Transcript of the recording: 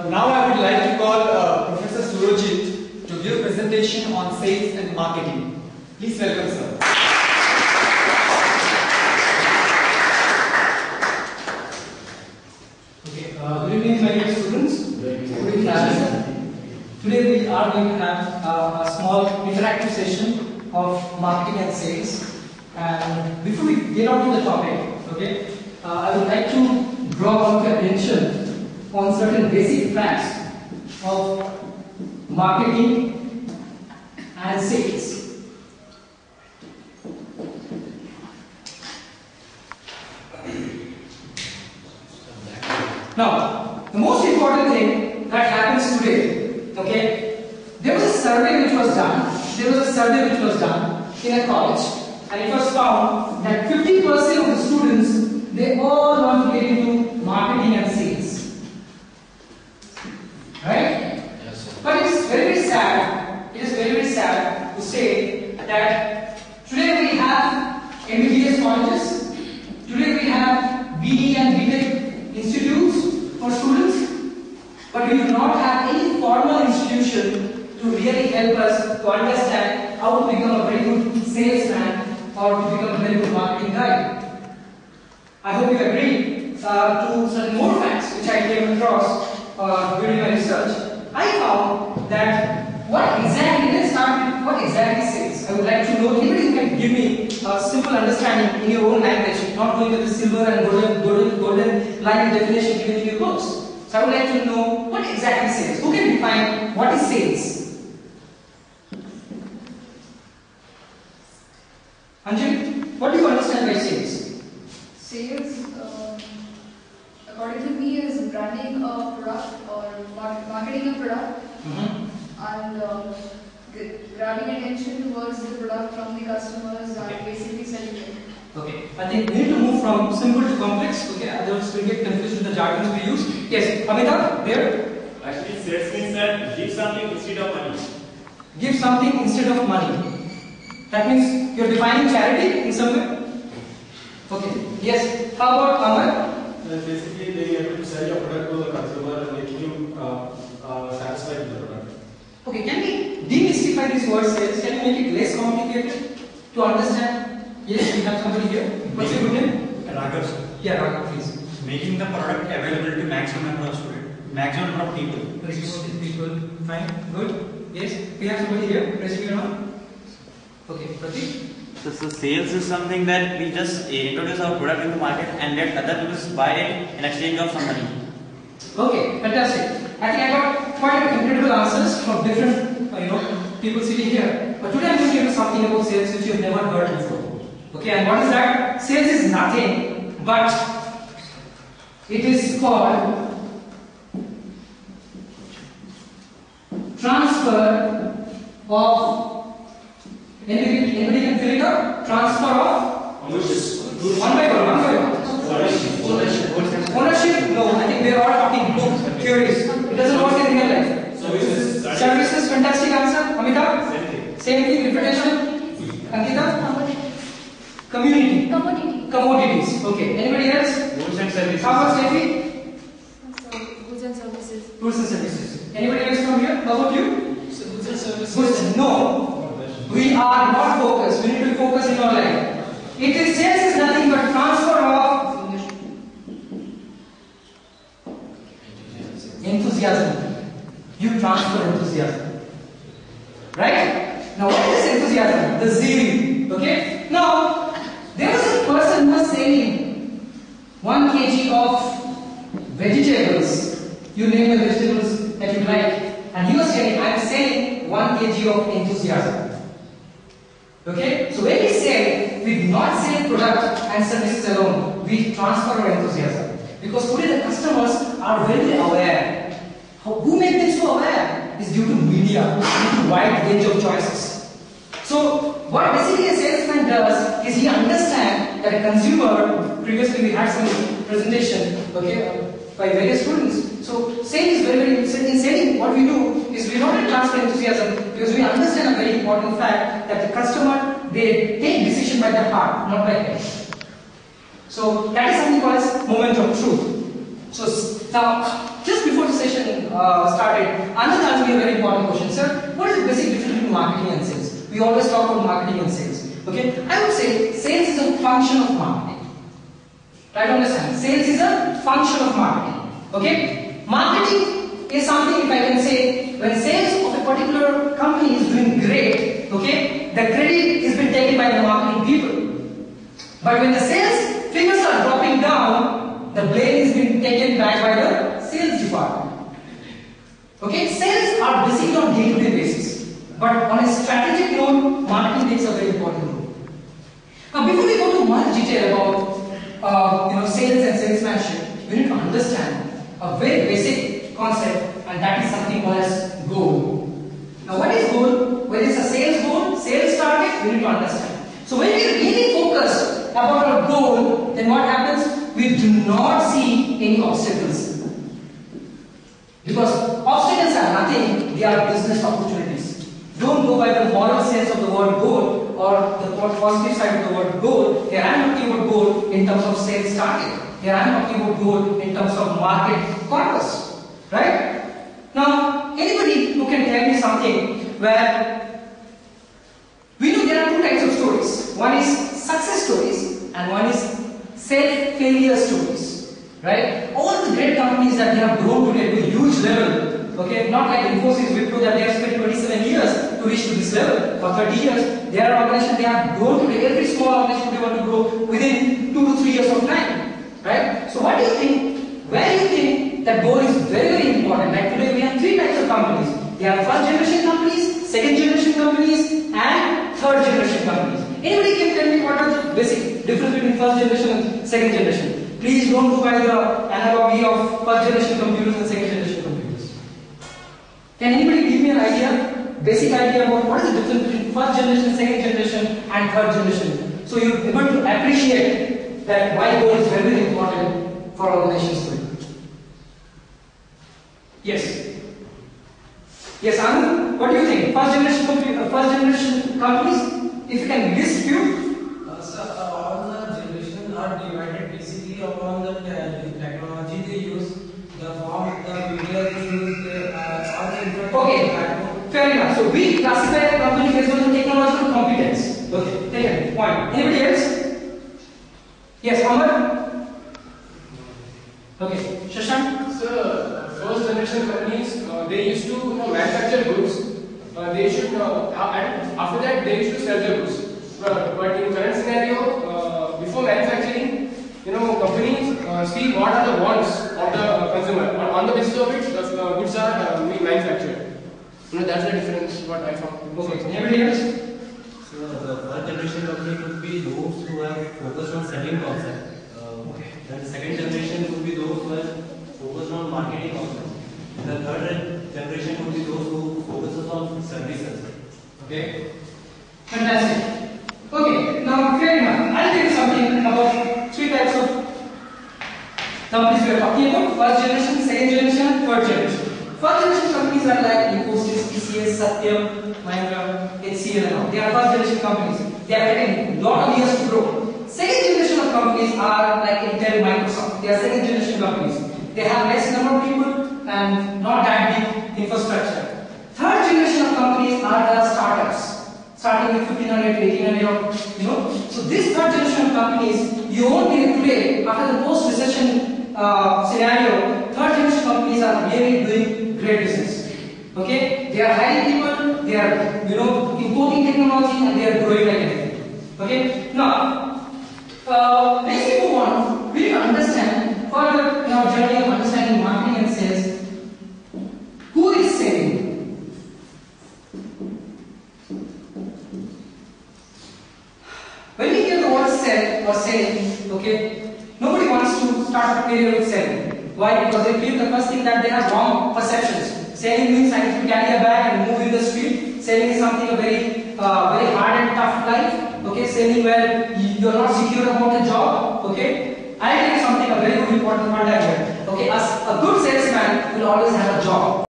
Now I would like to call Professor Surojit to give a presentation on sales and marketing. Please welcome, sir. Okay. Good evening, my dear students. Good evening, sir. Today we are going to have a small interactive session of marketing and sales. And before we get on to the topic, okay, I would like to draw out your attention on certain basic facts of marketing and sales. Now, the most important thing that happens today, okay, there was a survey which was done in a college, and it was found that 50% of the students, they all want to get into marketing and sales. Right? Yes, sir. But it is very sad. It is very sad to say that today we have MBBS colleges. Today we have BE and BTech institutes for students. But we do not have any formal institution to really help us to understand how to become a very good salesman or to become a very good marketing guy. I hope you agree to certain more facts which I came across during my research. I found that what exactly sales? I would like to know, anybody who can give me a simple understanding in your own language, not going with the silver and golden line definition given in your books. So I would like to know what exactly sales. Who can define what is sales? Anjali, what do you understand by sales? Sales, according to me, is branding a product or marketing a product and grabbing attention towards the product from the customers and basically selling it. Okay, I think we need to move from simple to complex. Okay, otherwise we'll get confused with the jargons we use. Yes, Amitabh, there? Actually, sales means that give something instead of money. Give something instead of money. That means you're defining charity in some way? Okay, yes. How about Amar? Basically, they are able to sell your product to the consumer and making him satisfied with the product. Okay, can we demystify this word sales? Can we make it less complicated to understand? Yes, we have somebody here. What's your good name? Raghav. Yeah, Raghav, please. Making the product available to maximum number of students, maximum number of people. Fine, good. Yes, we have somebody here. Raising your hand. Okay, Pratik. So sales is something that we just introduce our product in the market and let other people buy it in exchange of some money. Okay, fantastic. I think I got quite incredible answers from different people sitting here. But today I'm going to give you something about sales which you've never heard before. Okay, and what is that? Sales is nothing but it is called transfer of. Anybody can fill it up? Transfer of one by one. Ownership? No, I think we are all talking book theories. It doesn't work in real life. Services, fantastic answer. Amitabh? Same thing, repetition. Ankita? Community. Commodities. Okay. Anybody else? Goods and services. How about Steffi? Goods and services. Goods and services. Anybody else from here? How about you? Goods and services. Goods. No. We are not focused. We need to be focused in our life. It is sales is nothing but transfer of enthusiasm. You transfer enthusiasm. Right? Now what is enthusiasm? The zeal. Okay? Now, there was a person who was selling 1 kg of vegetables. You name the vegetables that you like. And he was saying, I am selling 1 kg of enthusiasm. Okay? So when we sell, we do not sell product and services alone. We transfer our enthusiasm. Because today the customers are very aware. Who made them so aware? Is due to media, due to wide range of choices. So what basically a salesman does is he understands that a consumer, previously we had some presentation, okay, by various students. So sales is very, in selling, what we do is we not transfer enthusiasm because we understand a very important fact that the customer they take decision by the heart, not by head. So that is something called as moment of truth. So now, just before the session started, Anand asked me a very important question, sir. What is the basic difference between marketing and sales? We always talk about marketing and sales. Okay, I would say sales is a function of marketing. Try to understand. Sales is a function of marketing. Okay, marketing is something, if I can say, when sales of a particular company is doing great, okay, the credit is being taken by the marketing people. But when the sales figures are dropping down, the blame is being taken back by the sales department. Okay, sales are basically on day-to-day basis, but on a strategic note, marketing takes a very important role. Now, before we go to much detail about sales and salesmanship, we need to understand a very basic concept, and that is something called as goal. Now, what is goal? Whether it's a sales goal, sales target, we need to understand. So, when we really focus about our goal, then what happens? We do not see any obstacles. Because obstacles are nothing, they are business opportunities. Don't go by the moral sense of the word goal or the positive side of the word goal. Here I am talking about goal in terms of sales target. Here I am talking about goal in terms of market corpus. Right? Now, anybody who can tell me something where we know there are two types of stories. One is success stories and one is self-failure stories. Right? All the great companies that they have grown today to a huge level, okay, not like Infosys, Wipro that they have spent 27 years to reach to this level, or 30 years, they are organizations they have grown today. Every small organization they want to grow within 2 to 3 years of time. Right? So what do you think? Where do you think that goal is very, very important? Like today we have three types of companies. They are first generation companies, second generation companies, and third generation companies. Anybody can tell me what are the basic difference between first generation and second generation? Please don't go by the analogy of first generation computers and second generation computers. Can anybody give me an idea, basic idea about what is the difference between first generation, second generation and third generation? So you're able to appreciate that why goal is very, very important for organizations today. Yes. Yes, Anand, what do you think? First generation companies, if you can list few. All the generations are divided basically upon the technology they use, the form, the media they use, all the Okay, fair enough. So we classify a company based on the technological competence. Okay, take it. Point. Anybody else? Yes, Amar? Okay, Shashank? Sir, first generation companies, they used to manufacture goods. They should and after that they used to sell the goods. But in current scenario, before manufacturing, companies see what are the wants of the consumer. On the basis of it, the goods are manufactured. That's the difference. What I found. Okay. Anybody else? So the first generation company could be those who have focused on selling concept. Then the second generation could be those who have focused on marketing concept. And the third generation would be those who focuses on services. Okay. Fantastic. Okay, now fair enough. I'll tell you something about three types of companies we are talking about. First generation, second generation, and third generation. First generation companies are like Infosys, TCS, Satyam, Mahindra, HCL and all. They are first generation companies. They are taking a lot of years to grow. Second generation of companies are like Intel, Microsoft. They are second generation companies. They have less number of people and not that big infrastructure. Third generation of companies are the startups, starting with 1500, 1800, So this third generation of companies, you won't get it today. After the post-recession scenario, third generation companies are really doing great business. Okay, they are hiring people, they are importing technology, and they are growing like anything. Okay, now let's move on. We need to understand further in our journey of understanding marketing and sales. Who is selling? When we hear the word sell or selling, okay, nobody wants to start a career with selling. Why? Because they feel the first thing that they have wrong perceptions. Selling means I need to carry a bag and move in the street. Selling is something a very hard and tough life. Okay, selling where you are not secure about the job. Okay, I think something a very important point here. Okay, a good salesman will always have a job.